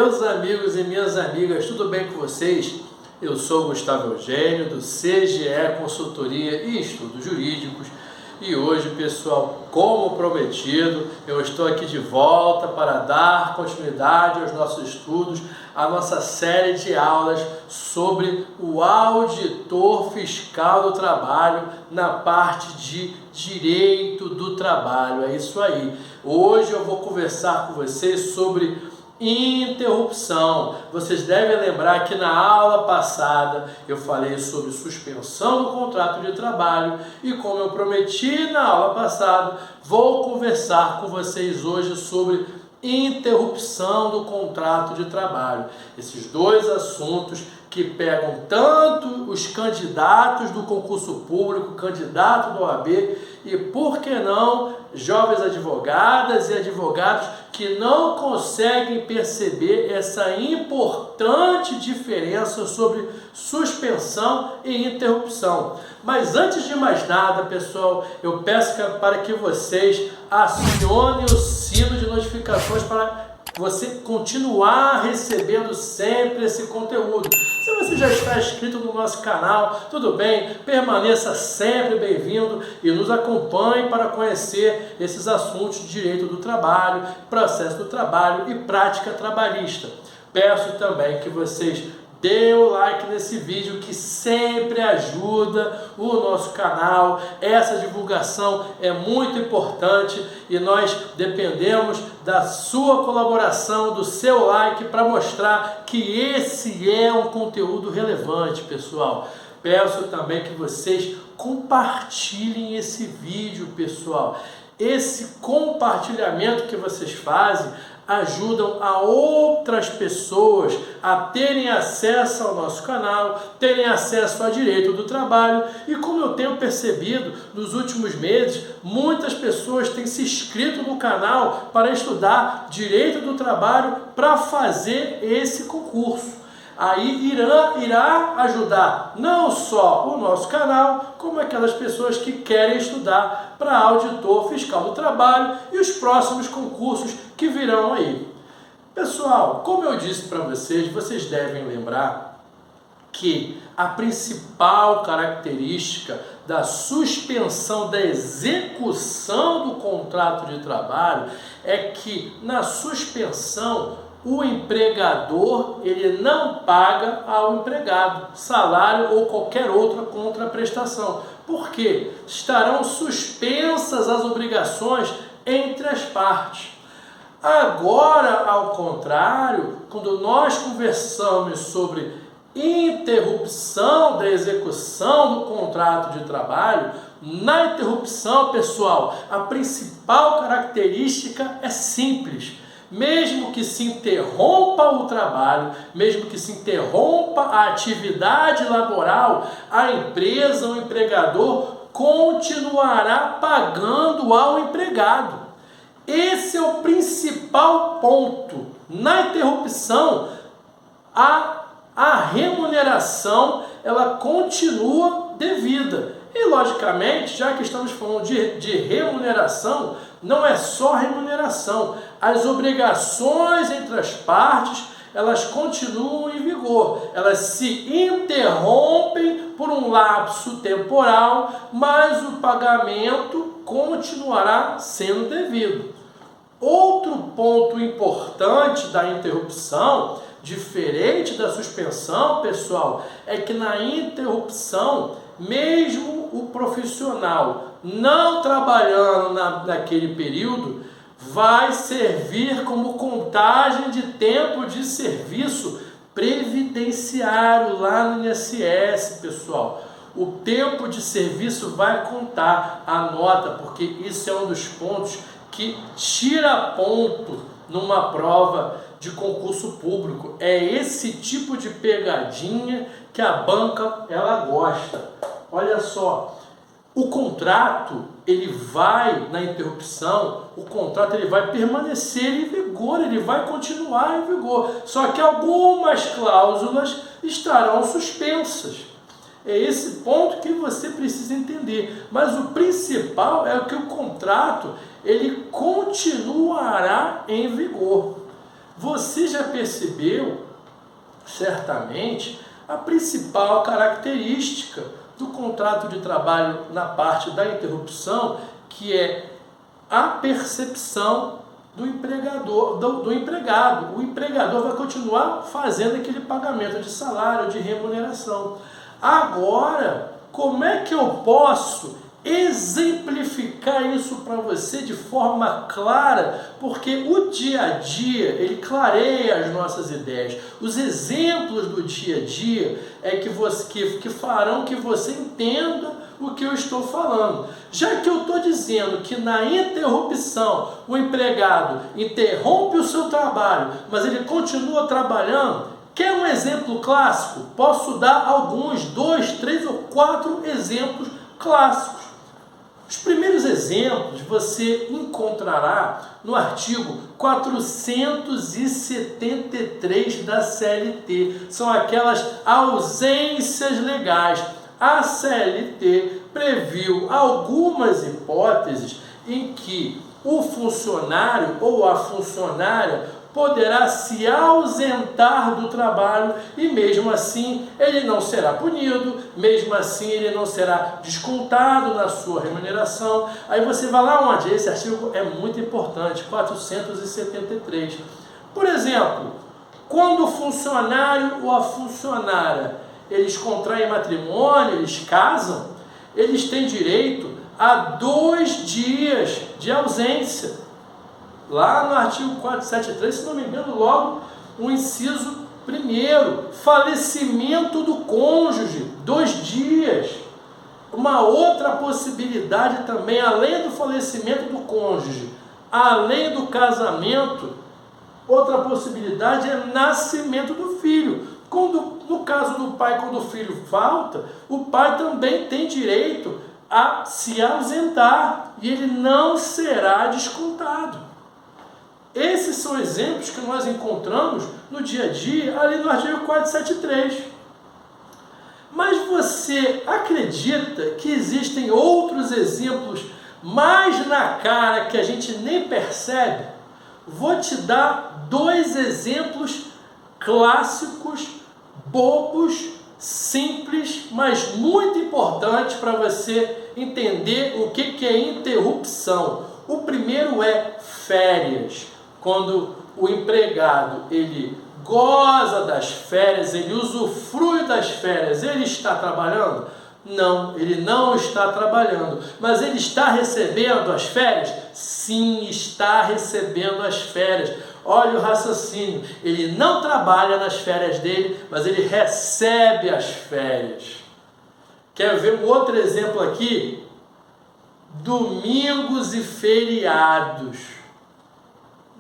Meus amigos e minhas amigas, tudo bem com vocês? Eu sou Gustavo Eugênio, do CGE Consultoria e Estudos Jurídicos. E hoje, pessoal, como prometido, eu estou aqui de volta para dar continuidade aos nossos estudos, a nossa série de aulas sobre o auditor fiscal do trabalho na parte de direito do trabalho. É isso aí. Hoje eu vou conversar com vocês sobre interrupção. Vocês devem lembrar que na aula passada eu falei sobre suspensão do contrato de trabalho e, como eu prometi na aula passada, vou conversar com vocês hoje sobre interrupção do contrato de trabalho. Esses dois assuntos que pegam tanto os candidatos do concurso público, candidato do OAB e, por que não, jovens advogadas e advogados que não conseguem perceber essa importante diferença sobre suspensão e interrupção. Mas antes de mais nada, pessoal, eu peço para que vocês acionem o sino de notificações para você continuar recebendo sempre esse conteúdo. Se você já está inscrito no nosso canal, tudo bem, permaneça sempre bem-vindo e nos acompanhe para conhecer esses assuntos de direito do trabalho, processo do trabalho e prática trabalhista. Peço também que vocês dê o like nesse vídeo, que sempre ajuda o nosso canal. Essa divulgação é muito importante e nós dependemos da sua colaboração, do seu like, para mostrar que esse é um conteúdo relevante, pessoal. Peço também que vocês compartilhem esse vídeo, pessoal. Esse compartilhamento que vocês fazem ajudam a outras pessoas a terem acesso ao nosso canal, terem acesso ao direito do trabalho. E como eu tenho percebido nos últimos meses, muitas pessoas têm se inscrito no canal para estudar direito do trabalho para fazer esse concurso. Aí irá ajudar não só o nosso canal, como aquelas pessoas que querem estudar para auditor fiscal do trabalho e os próximos concursos que virão aí. Pessoal, como eu disse para vocês, vocês devem lembrar que a principal característica da suspensão da execução do contrato de trabalho é que na suspensão o empregador ele não paga ao empregado salário ou qualquer outra contraprestação. Por quê? Estarão suspensas as obrigações entre as partes. Agora, ao contrário, quando nós conversamos sobre interrupção da execução do contrato de trabalho, na interrupção, pessoal, a principal característica é simples. Mesmo que se interrompa o trabalho, mesmo que se interrompa a atividade laboral, a empresa, o empregador, continuará pagando ao empregado. Esse é o principal ponto. Na interrupção, a remuneração ela continua devida. E, logicamente, já que estamos falando de remuneração, não é só remuneração. As obrigações entre as partes, elas continuam em vigor. Elas se interrompem por um lapso temporal, mas o pagamento continuará sendo devido. Outro ponto importante da interrupção, diferente da suspensão, pessoal, é que na interrupção, mesmo o profissional não trabalhando naquele período, vai servir como contagem de tempo de serviço previdenciário lá no INSS, pessoal. O tempo de serviço vai contar, anota, porque isso é um dos pontos que tira ponto numa prova de concurso público. É esse tipo de pegadinha que a banca ela gosta. Olha só, o contrato ele vai na interrupção, o contrato ele vai permanecer em vigor, ele vai continuar em vigor. Só que algumas cláusulas estarão suspensas. É esse ponto que você precisa entender. Mas o principal é que o contrato ele continuará em vigor. Você já percebeu, certamente, a principal característica do contrato de trabalho na parte da interrupção, que é a percepção do empregador, do empregado. O empregador vai continuar fazendo aquele pagamento de salário, de remuneração. Agora, como é que eu posso exemplificar isso para você de forma clara? Porque o dia a dia, ele clareia as nossas ideias. Os exemplos do dia a dia é que farão que você entenda o que eu estou falando. Já que eu estou dizendo que na interrupção o empregado interrompe o seu trabalho, mas ele continua trabalhando, quer um exemplo clássico? Posso dar alguns, 2, 3 ou 4 exemplos clássicos. Os primeiros exemplos você encontrará no artigo 473 da CLT. São aquelas ausências legais. A CLT previu algumas hipóteses em que o funcionário ou a funcionária poderá se ausentar do trabalho e mesmo assim ele não será punido, mesmo assim ele não será descontado na sua remuneração. Aí você vai lá onde? Esse artigo é muito importante, 473. Por exemplo, quando o funcionário ou a funcionária, eles contraem matrimônio, eles casam, eles têm direito a 2 dias de ausência. Lá no artigo 473, se não me engano, logo o inciso 1º, falecimento do cônjuge, 2 dias. Uma outra possibilidade também, além do falecimento do cônjuge, além do casamento, outra possibilidade é nascimento do filho. No caso do pai, quando o filho falta, o pai também tem direito a se ausentar e ele não será descontado. Esses são exemplos que nós encontramos no dia a dia, ali no artigo 473. Mas você acredita que existem outros exemplos mais na cara que a gente nem percebe? Vou te dar 2 exemplos clássicos, bobos, simples, mas muito importantes para você entender o que é interrupção. O primeiro é férias. Quando o empregado ele goza das férias, ele usufrui das férias, ele está trabalhando? Não, ele não está trabalhando. Mas ele está recebendo as férias? Sim, está recebendo as férias. Olha o raciocínio. Ele não trabalha nas férias dele, mas ele recebe as férias. Quer ver um outro exemplo aqui? Domingos e feriados.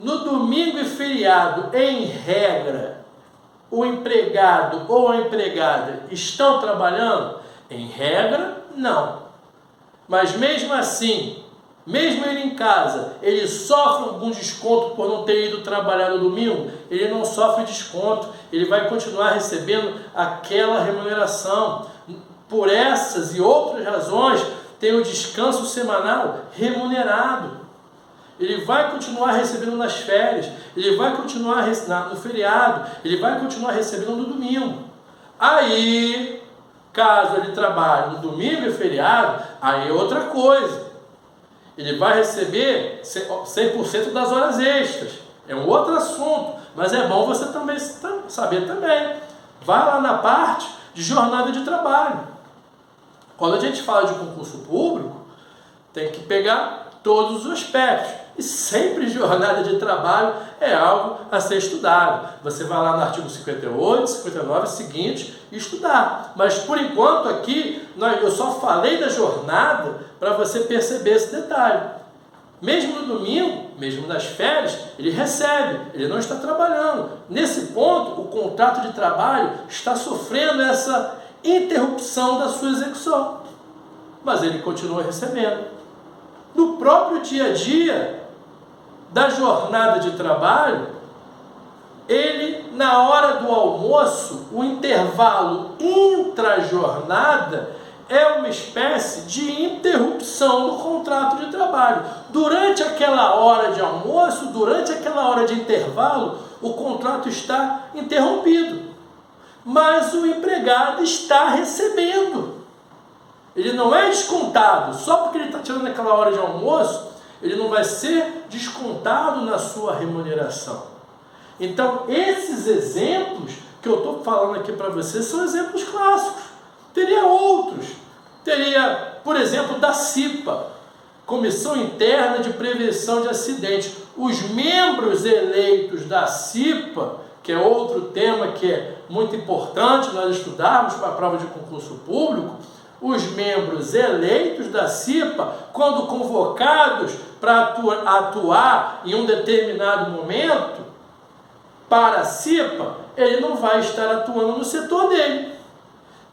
No domingo e feriado, em regra, o empregado ou a empregada estão trabalhando? Em regra, não. Mas mesmo assim, mesmo ele em casa, ele sofre algum desconto por não ter ido trabalhar no domingo? Ele não sofre desconto, ele vai continuar recebendo aquela remuneração. Por essas e outras razões, tem o descanso semanal remunerado. Ele vai continuar recebendo nas férias, ele vai continuar no feriado, ele vai continuar recebendo no domingo. Aí, caso ele trabalhe no domingo e feriado, aí é outra coisa. Ele vai receber 100% das horas extras. É um outro assunto, mas é bom você também saber também. Vai lá na parte de jornada de trabalho. Quando a gente fala de concurso público, tem que pegar todos os aspectos. E sempre jornada de trabalho é algo a ser estudado. Você vai lá no artigo 58, 59 seguinte e estudar. Mas por enquanto aqui, eu só falei da jornada para você perceber esse detalhe. Mesmo no domingo, mesmo nas férias, ele recebe, ele não está trabalhando. Nesse ponto, o contrato de trabalho está sofrendo essa interrupção da sua execução. Mas ele continua recebendo. No próprio dia a dia da jornada de trabalho, ele, na hora do almoço, o intervalo intra-jornada, é uma espécie de interrupção do contrato de trabalho. Durante aquela hora de almoço, durante aquela hora de intervalo, o contrato está interrompido, mas o empregado está recebendo. Ele não é descontado, só porque ele está tirando aquela hora de almoço, ele não vai ser descontado na sua remuneração. Então, esses exemplos que eu estou falando aqui para vocês são exemplos clássicos. Teria outros. Teria, por exemplo, da CIPA, Comissão Interna de Prevenção de Acidentes. Os membros eleitos da CIPA, que é outro tema que é muito importante nós estudarmos para a prova de concurso público, os membros eleitos da CIPA, quando convocados para atuar em um determinado momento para a CIPA, ele não vai estar atuando no setor dele.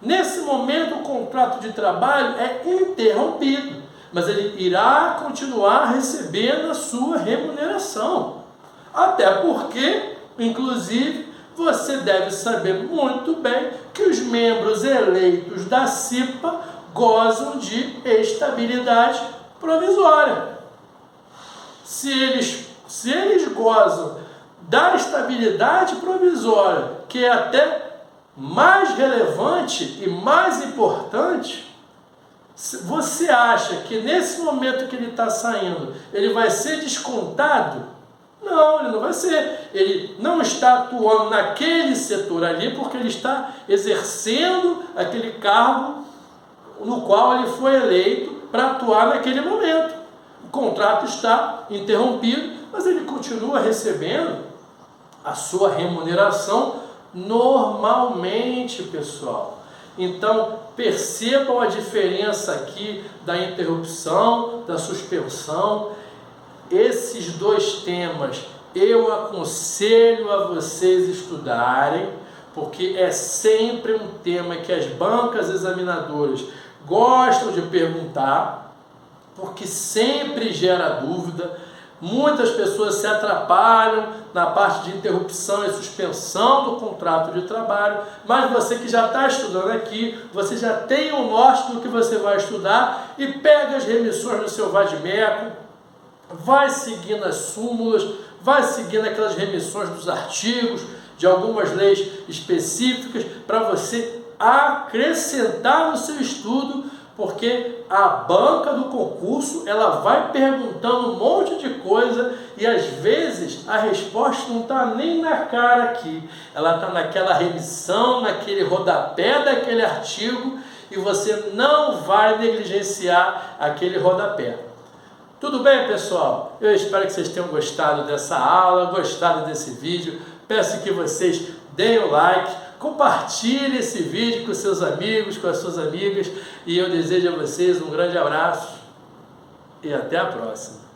Nesse momento, o contrato de trabalho é interrompido, mas ele irá continuar recebendo a sua remuneração. Até porque, inclusive, você deve saber muito bem que os membros eleitos da CIPA gozam de estabilidade provisória. Se eles gozam da estabilidade provisória, que é até mais relevante e mais importante, você acha que nesse momento que ele está saindo, ele vai ser descontado? Não, ele não vai ser. Ele não está atuando naquele setor ali porque ele está exercendo aquele cargo no qual ele foi eleito para atuar naquele momento. O contrato está interrompido, mas ele continua recebendo a sua remuneração normalmente, pessoal. Então, percebam a diferença aqui da interrupção, da suspensão. Esses dois temas eu aconselho a vocês estudarem, porque é sempre um tema que as bancas examinadoras gostam de perguntar, porque sempre gera dúvida. Muitas pessoas se atrapalham na parte de interrupção e suspensão do contrato de trabalho, mas você que já está estudando aqui, você já tem o norte do que você vai estudar e pega as remissões do seu vade-mecum, vai seguindo as súmulas, vai seguindo aquelas remissões dos artigos, de algumas leis específicas, para você acrescentar no seu estudo, porque a banca do concurso, ela vai perguntando um monte de coisa e às vezes a resposta não está nem na cara aqui, ela está naquela remissão, naquele rodapé daquele artigo, e você não vai negligenciar aquele rodapé. Tudo bem, pessoal? Eu espero que vocês tenham gostado dessa aula, gostado desse vídeo. Peço que vocês deem o like, compartilhe esse vídeo com seus amigos, com as suas amigas, e eu desejo a vocês um grande abraço e até a próxima.